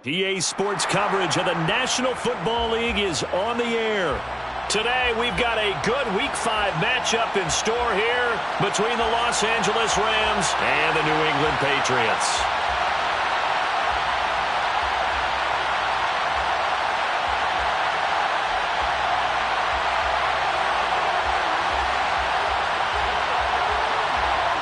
EA Sports coverage of the National Football League is on the air. Today, we've got a good Week 5 matchup in store here between the Los Angeles Rams and the New England Patriots.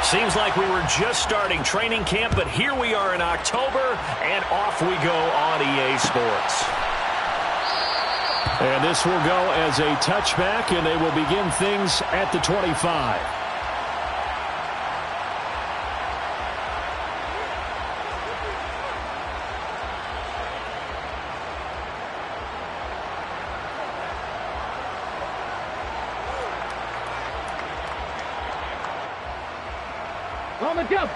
Seems like we were just starting training camp, but here we are in October, and off we go on EA Sports. And this will go as a touchback, and they will begin things at the 25. On the jump.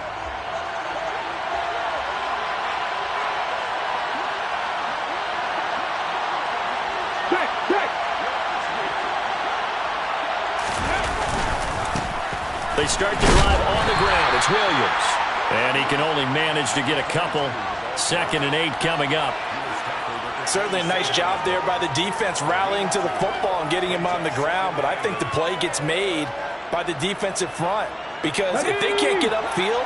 They start the drive on the ground. It's Williams. And he can only manage to get a couple. 2nd and 8 coming up. Certainly a nice job there by the defense rallying to the football and getting him on the ground. But I think the play gets made by the defensive front. Because if they can't get upfield,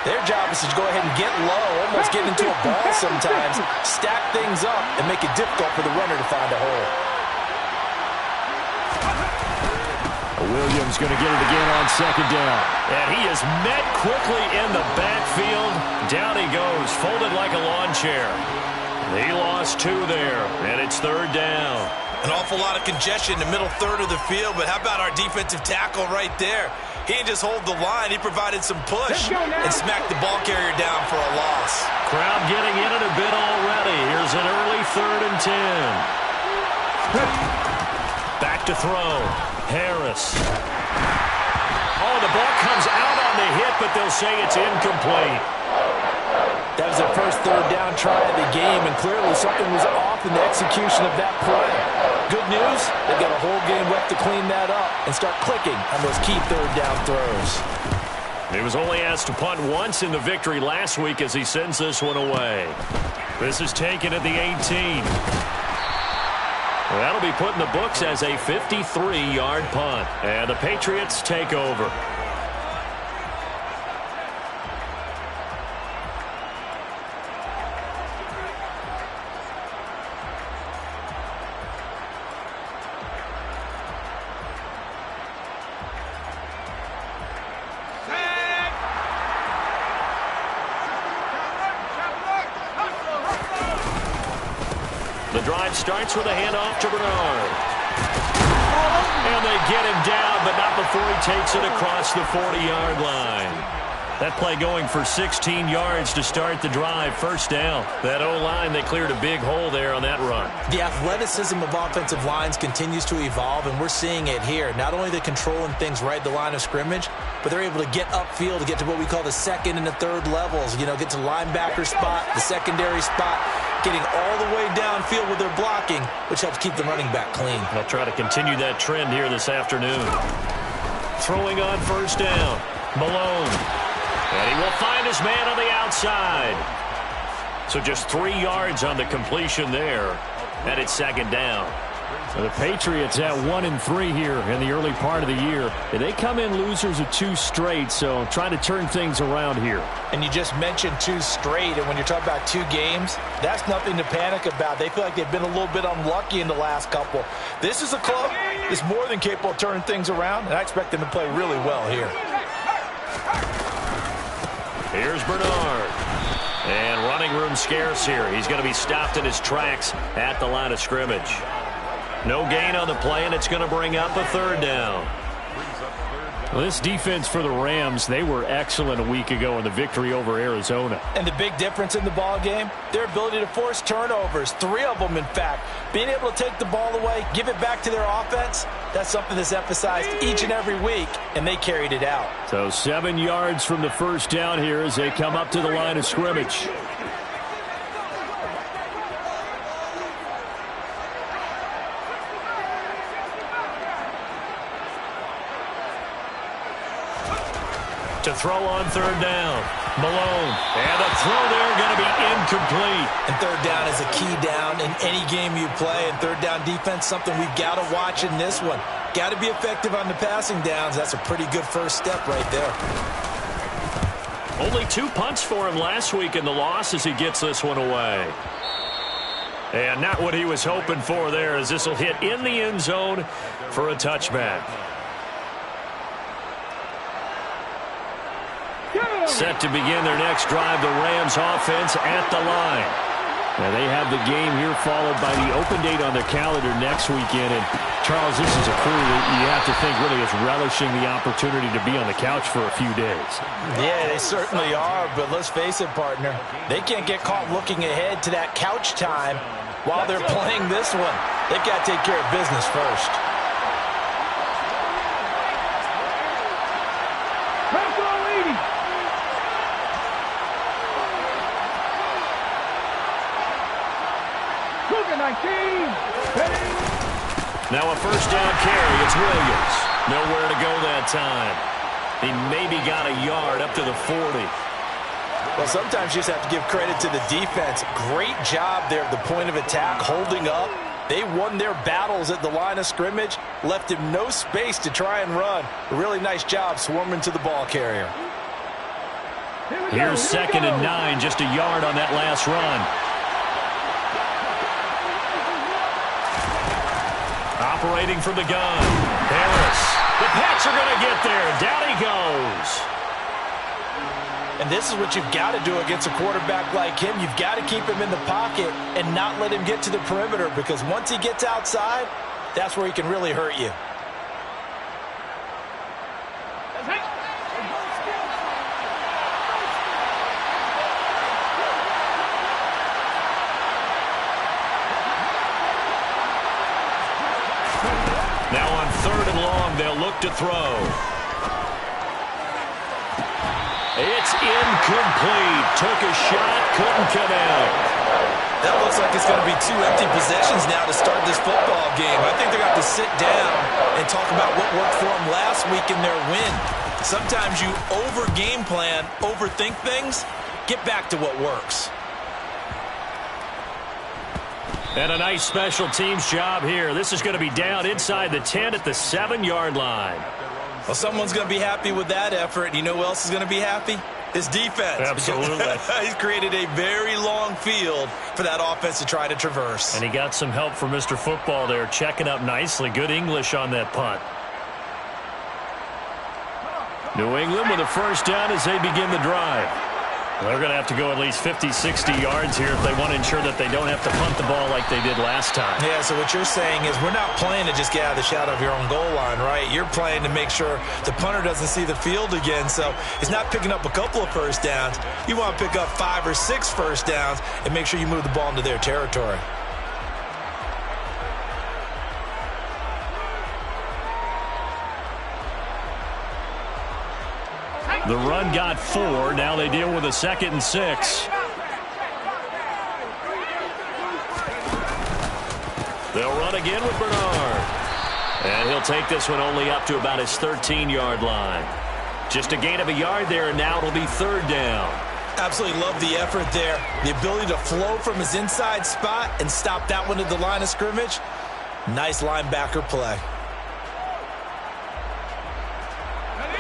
their job is to go ahead and get low, almost get into a ball sometimes, stack things up, and make it difficult for the runner to find a hole. Williams going to get it again on 2nd down. And he is met quickly in the backfield. Down he goes, folded like a lawn chair. He lost 2 there, and it's 3rd down. An awful lot of congestion in the middle third of the field, but how about our defensive tackle right there? He didn't just hold the line, he provided some push and smacked the ball carrier down for a loss. Crowd getting in it a bit already. Here's an early 3rd and 10. Back to throw. Harris. Oh, the ball comes out on the hit, but they'll say it's incomplete. That was their first 3rd down try of the game, and clearly something was off in the execution of that play. Good news, they've got a whole game left to clean that up and start clicking on those key 3rd down throws. He was only asked to punt once in the victory last week as he sends this one away. This is taken at the 18. That'll be put in the books as a 53-yard punt. And the Patriots take over. The drive starts with a handoff to Bernard. And they get him down, but not before he takes it across the 40-yard line. That play going for 16 yards to start the drive. 1st down. That O-line, they cleared a big hole there on that run. The athleticism of offensive lines continues to evolve, and we're seeing it here. Not only are they controlling things right at the line of scrimmage, but they're able to get upfield to get to what we call the 2nd and the 3rd levels. You know, get to linebacker spot, the secondary spot, getting all the way downfield with their blocking, which helps keep the running back clean. They'll try to continue that trend here this afternoon. Throwing on 1st down. Malone. And he will find his man on the outside. So just 3 yards on the completion there. And it's 2nd down. The Patriots at 1-3 here in the early part of the year. And they come in losers of 2 straight, so trying to turn things around here. And you just mentioned 2 straight, and when you're talking about 2 games, that's nothing to panic about. They feel like they've been a little bit unlucky in the last couple. This is a club that's more than capable of turning things around, and I expect them to play really well here. Here's Bernard. And running room scarce here. He's going to be stopped in his tracks at the line of scrimmage. No gain on the play, and it's going to bring up a 3rd down. Well, this defense for the Rams, they were excellent a week ago in the victory over Arizona. And the big difference in the ball game, their ability to force turnovers, 3 of them in fact. Being able to take the ball away, give it back to their offense, that's something that's emphasized each and every week, and they carried it out. So 7 yards from the 1st down here as they come up to the line of scrimmage. To throw on third down. Malone. And the throw there going to be incomplete. And third down is a key down in any game you play. And third down defense, something we've got to watch in this one. Got to be effective on the passing downs. That's a pretty good first step right there. Only 2 punts for him last week in the loss as he gets this one away. And not what he was hoping for there, as this will hit in the end zone for a touchback. Set to begin their next drive, the Rams offense at the line. Now they have the game here followed by the open date on their calendar next weekend. And Charles, this is a crew that you have to think really is relishing the opportunity to be on the couch for a few days. Yeah, they certainly are, but let's face it, partner. They can't get caught looking ahead to that couch time while they're playing this one. They've got to take care of business first. Now a first down carry. It's Williams. Nowhere to go that time. He maybe got a yard up to the 40. Well, sometimes you just have to give credit to the defense. Great job there at the point of attack, holding up. They won their battles at the line of scrimmage, left him no space to try and run. A really nice job swarming to the ball carrier. Here's 2nd and 9, just a yard on that last run. Operating from the gun. Harris. The Pats are going to get there. Down he goes. And this is what you've got to do against a quarterback like him. You've got to keep him in the pocket and not let him get to the perimeter, because once he gets outside, that's where he can really hurt you. Now on 3rd and long, they'll look to throw. It's incomplete. Took a shot, couldn't come out. That looks like it's going to be 2 empty possessions now to start this football game. I think they're going to have to sit down and talk about what worked for them last week in their win. Sometimes you over-game plan, overthink things. Get back to what works. And a nice special teams job here. This is going to be down inside the 10 at the 7-yard line. Well, someone's going to be happy with that effort. And you know who else is going to be happy? His defense. Absolutely. He's created a very long field for that offense to try to traverse. And he got some help from Mr. Football there, checking up nicely. Good English on that punt. New England with a first down as they begin the drive. They're going to have to go at least 50, 60 yards here if they want to ensure that they don't have to punt the ball like they did last time. Yeah, so what you're saying is we're not playing to just get out of the shadow of your own goal line, right? You're playing to make sure the punter doesn't see the field again. So it's not picking up a couple of first downs. You want to pick up 5 or 6 first downs and make sure you move the ball into their territory. The run got 4. Now they deal with a 2nd and 6. They'll run again with Bernard. And he'll take this one only up to about his 13-yard line. Just a gain of a yard there, and now it'll be 3rd down. Absolutely love the effort there. The ability to flow from his inside spot and stop that one at the line of scrimmage. Nice linebacker play.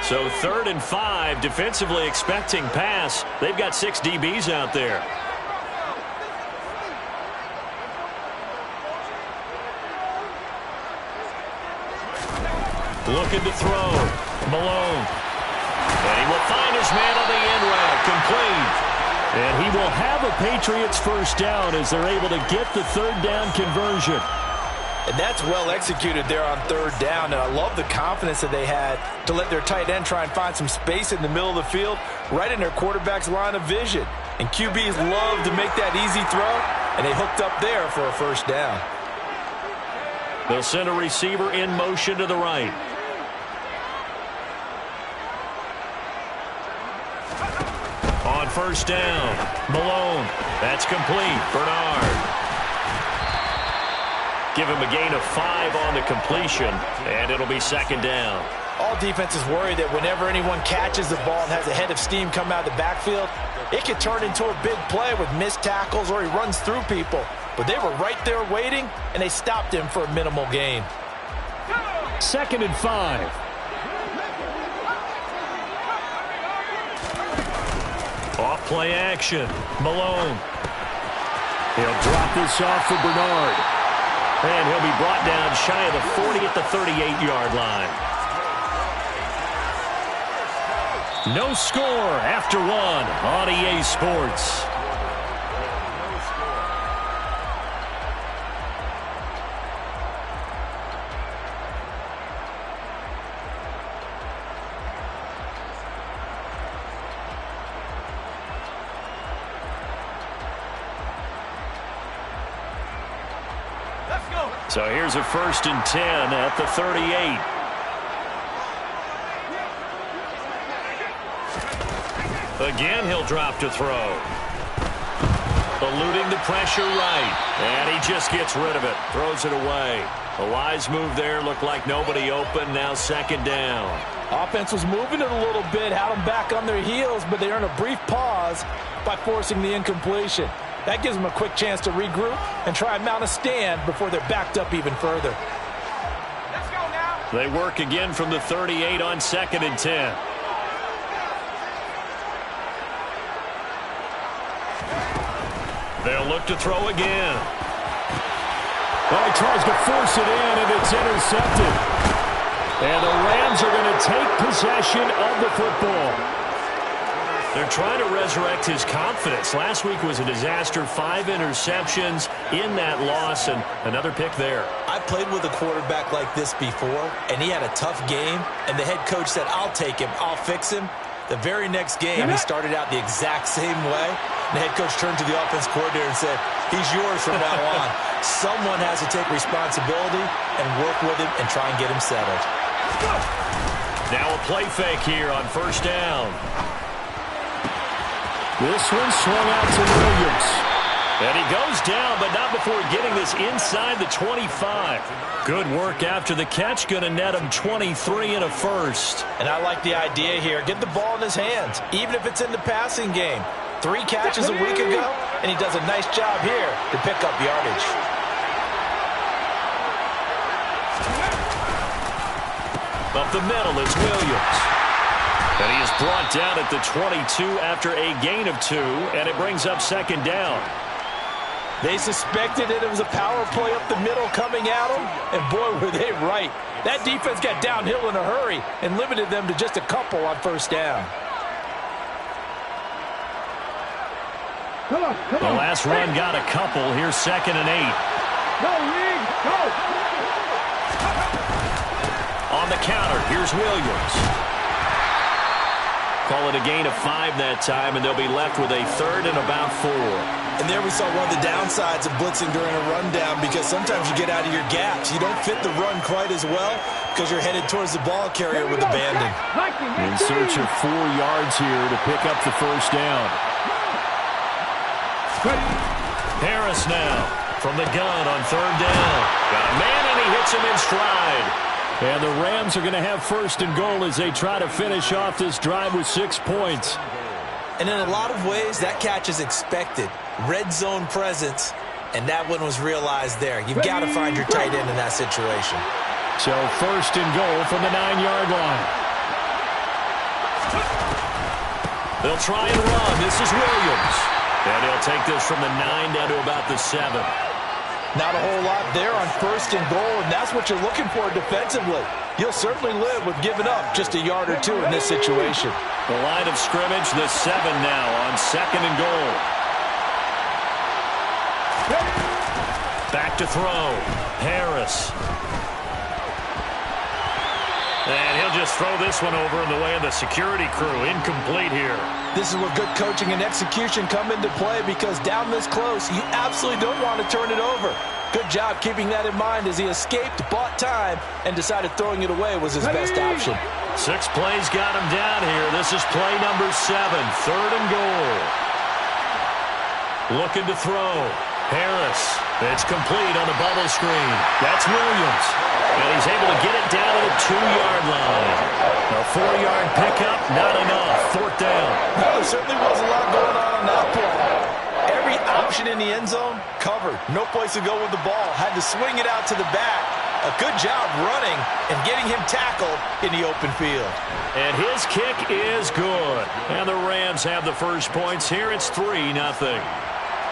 So 3rd and 5, defensively expecting pass. They've got 6 DBs out there. Looking to throw. Malone. And he will find his man on the end route. Complete. And he will have a Patriots first down as they're able to get the 3rd down conversion. And that's well executed there on 3rd down. And I love the confidence that they had to let their tight end try and find some space in the middle of the field, right in their quarterback's line of vision. And QBs love to make that easy throw, and they hooked up there for a first down. They'll send a receiver in motion to the right. On first down, Malone. That's complete. Bernard. Give him a gain of 5 on the completion, and it'll be 2nd down. All defenses worry that whenever anyone catches the ball and has a head of steam come out of the backfield, it can turn into a big play with missed tackles or he runs through people. But they were right there waiting, and they stopped him for a minimal gain. 2nd and 5. Off play action. Malone. He'll drop this off for Bernard. And he'll be brought down shy of the 40 at the 38-yard line. No score after 1 on EA Sports. So here's a 1st and 10 at the 38. Again, he'll drop to throw. Eluding the pressure right. And he just gets rid of it. Throws it away. A wise move there. Looked like nobody open. Now 2nd down. Offense was moving it a little bit, had them back on their heels, but they earned a brief pause by forcing the incompletion. That gives them a quick chance to regroup and try and mount a stand before they're backed up even further. Let's go now. They work again from the 38 on 2nd and 10. They'll look to throw again. Well, he tries to force it in, and it's intercepted. And the Rams are going to take possession of the football. They're trying to resurrect his confidence. Last week was a disaster. 5 interceptions in that loss, and another pick there. I played with a quarterback like this before, and he had a tough game, and the head coach said, I'll take him, I'll fix him. The very next game, he started out the exact same way. The head coach turned to the offense coordinator and said, he's yours from now on. Someone has to take responsibility and work with him and try and get him settled. Now a play fake here on 1st down. This one swung out to Williams. And he goes down, but not before getting this inside the 25. Good work after the catch. Going to net him 23 and a 1st. And I like the idea here. Get the ball in his hands, even if it's in the passing game. 3 catches a week ago, and he does a nice job here to pick up yardage. Up the middle, it's Williams. And he is brought down at the 22 after a gain of 2, and it brings up 2nd down. They suspected it was a power play up the middle coming at them, and boy, were they right. That defense got downhill in a hurry and limited them to just a couple on 1st down. Come on. The last run got a couple. Here's 2nd and 8. Go, Reed. Go. On the counter, here's Williams. Call it a gain of 5 that time, and they'll be left with a 3rd and about 4. And there we saw one of the downsides of blitzing during a rundown, because sometimes you get out of your gaps. You don't fit the run quite as well because you're headed towards the ball carrier with abandon. In search of 4 yards here to pick up the 1st down. Harris now from the gun on 3rd down. Got a man, and he hits him in stride. And the Rams are going to have 1st and goal as they try to finish off this drive with 6 points. And in a lot of ways, that catch is expected. Red zone presence, and that one was realized there. You've got to find your tight end in that situation. So 1st and goal from the 9-yard line. They'll try and run. This is Williams. And he'll take this from the 9 down to about the 7. Not a whole lot there on 1st and goal, and that's what you're looking for defensively. You'll certainly live with giving up just a yard or 2 in this situation. The line of scrimmage, the 7 now on 2nd and goal. Back to throw. Harris. And he'll just throw this one over in the way of the security crew. Incomplete here. This is where good coaching and execution come into play, because down this close, you absolutely don't want to turn it over. Good job keeping that in mind as he escaped, bought time, and decided throwing it away was his best option. 6 plays got him down here. This is play number 7, 3rd and goal. Looking to throw. Harris. It's complete on the bubble screen. That's Williams. And he's able to get it down to the 2-yard line. A 4-yard pickup, not enough. Fourth down. No, there certainly was a lot going on that play. Every option in the end zone covered. No place to go with the ball. Had to swing it out to the back. A good job running and getting him tackled in the open field. And his kick is good. And the Rams have the first points here. It's 3-0.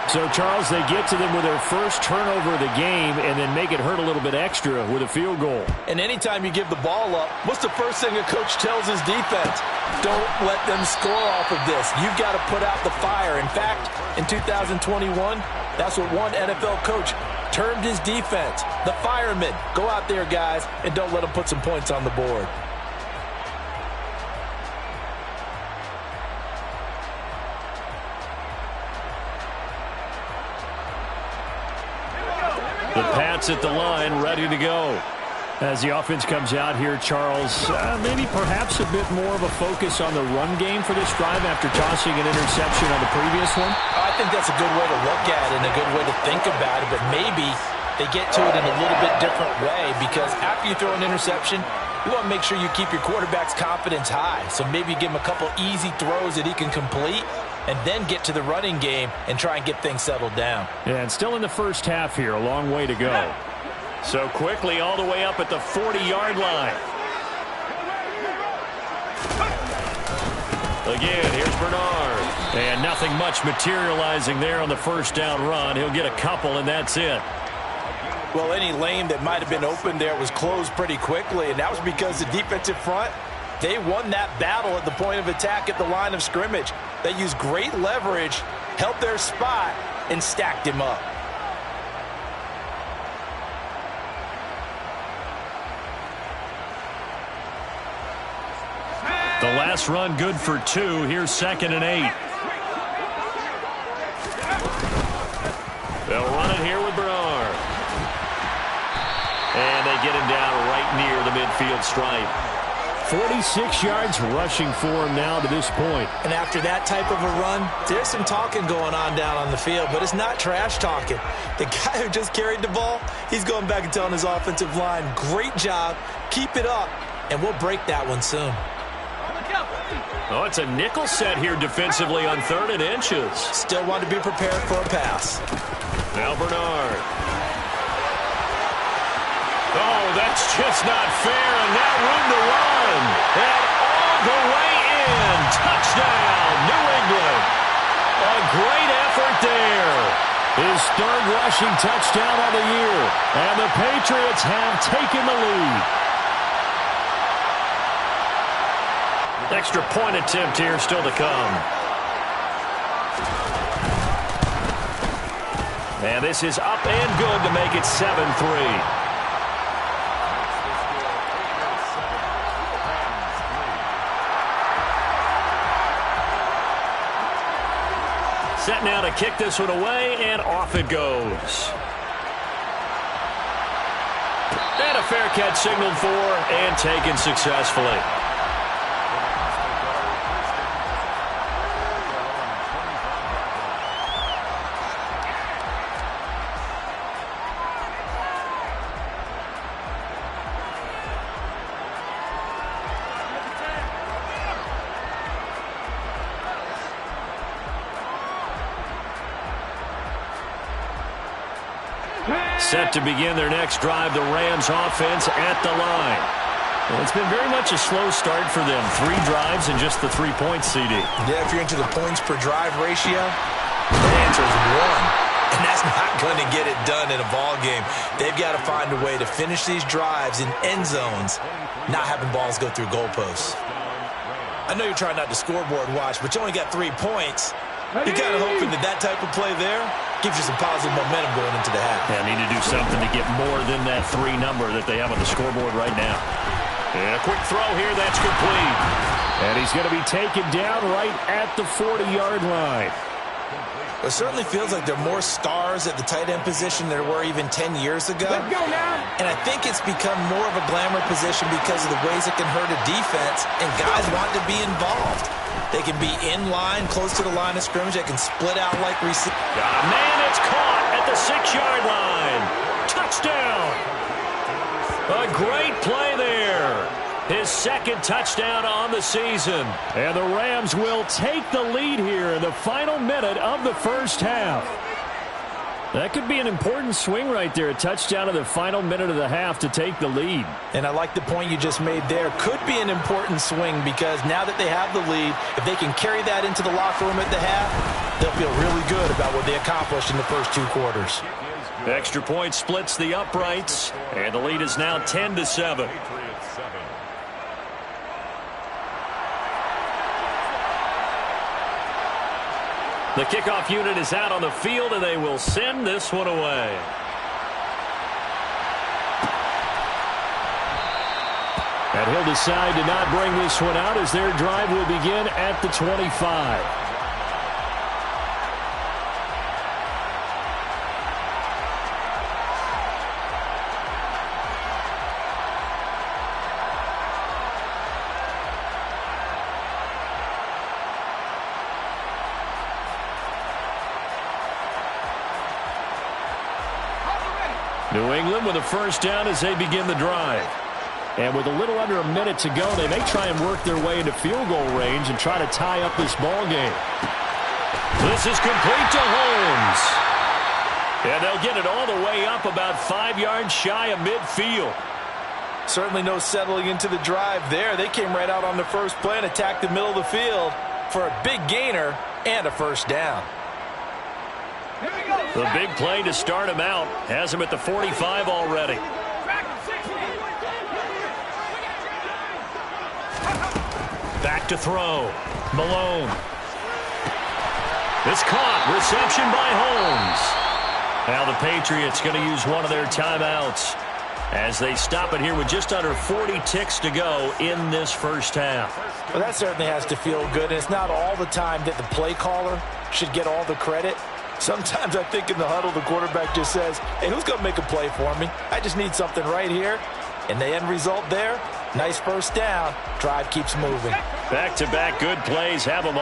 So, Charles, they get to them with their first turnover of the game and then make it hurt a little bit extra with a field goal. And anytime you give the ball up, what's the first thing a coach tells his defense? Don't let them score off of this. You've got to put out the fire. In fact, in 2021, that's what one NFL coach termed his defense. The firemen. Go out there, guys, and don't let them put some points on the board. The Pats at the line, ready to go. As the offense comes out here, Charles, maybe perhaps a bit more of a focus on the run game for this drive after tossing an interception on the previous one? I think that's a good way to look at it and a good way to think about it, but maybe they get to it in a little bit different way because after you throw an interception, you want to make sure you keep your quarterback's confidence high. So maybe give him a couple easy throws that he can complete and then get to the running game and try and get things settled down. Yeah, and still in the first half here, a long way to go. So quickly all the way up at the 40-yard line. Again, here's Bernard. And nothing much materializing there on the first down run. He'll get a couple, and that's it. Well, any lane that might have been open there was closed pretty quickly, and that was because the defensive front, they won that battle at the point of attack at the line of scrimmage. They used great leverage, held their spot, and stacked him up. The last run good for 2. Here's 2nd and 8. They'll run it here with Bernard. And they get him down right near the midfield stripe. 46 yards rushing for him now to this point. And after that type of a run, there's some talking going on down on the field, but it's not trash talking. The guy who just carried the ball, he's going back and telling his offensive line, great job, keep it up, and we'll break that one soon. Oh, it's a nickel set here defensively on 3rd and inches. Still want to be prepared for a pass. Now Bernard. Oh, that's just not fair, and now room to run. And all the way in. Touchdown, New England. A great effort there. His 3rd rushing touchdown of the year. And the Patriots have taken the lead. Extra point attempt here still to come. And this is up and good to make it 7-3. Set now to kick this one away, and off it goes. And a fair catch signaled for and taken successfully. Set to begin their next drive, the Rams offense at the line. Well, it's been very much a slow start for them. 3 drives and just the 3 points, CD. Yeah, if you're into the points per drive ratio, the answer is 1. And that's not going to get it done in a ball game. They've got to find a way to finish these drives in end zones, not having balls go through goalposts. I know you're trying not to scoreboard watch, but you only got 3 points. You're kind of hoping that type of play there gives you some positive momentum going into the half. Yeah, need to do something to get more than that 3 number that they have on the scoreboard right now. And a quick throw here, that's complete. And he's going to be taken down right at the 40-yard line. It certainly feels like there are more stars at the tight end position than there were even 10 years ago. Let's go now. And I think it's become more of a glamour position because of the ways it can hurt a defense, and guys want to be involved. They can be in line, close to the line of scrimmage. They can split out like receivers. Got a man, it's caught at the 6-yard line. Touchdown. A great play there. His second touchdown on the season. And the Rams will take the lead here in the final minute of the first half. That could be an important swing right there. A touchdown in the final minute of the half to take the lead. And I like the point you just made there. Could be an important swing because now that they have the lead, if they can carry that into the locker room at the half, they'll feel really good about what they accomplished in the first 2 quarters. Extra point splits the uprights, and the lead is now 10-7. The kickoff unit is out on the field, and they will send this one away. And he'll decide to not bring this one out as their drive will begin at the 25. New England with a first down as they begin the drive. And with a little under a minute to go, they may try and work their way into field goal range and try to tie up this ball game. This is complete to Holmes. And they'll get it all the way up about 5 yards shy of midfield. Certainly no settling into the drive there. They came right out on the first play and attacked the middle of the field for a big gainer and a first down. The big play to start him out has him at the 45 already. Back to throw. Malone. It's caught. Reception by Holmes. Now the Patriots going to use one of their timeouts as they stop it here with just under 40 ticks to go in this first half. Well, that certainly has to feel good. And it's not all the time that the play caller should get all the credit. Sometimes I think in the huddle, the quarterback just says, hey, who's going to make a play for me? I just need something right here. And the end result there, nice first down. Drive keeps moving. Back-to-back good plays have them all.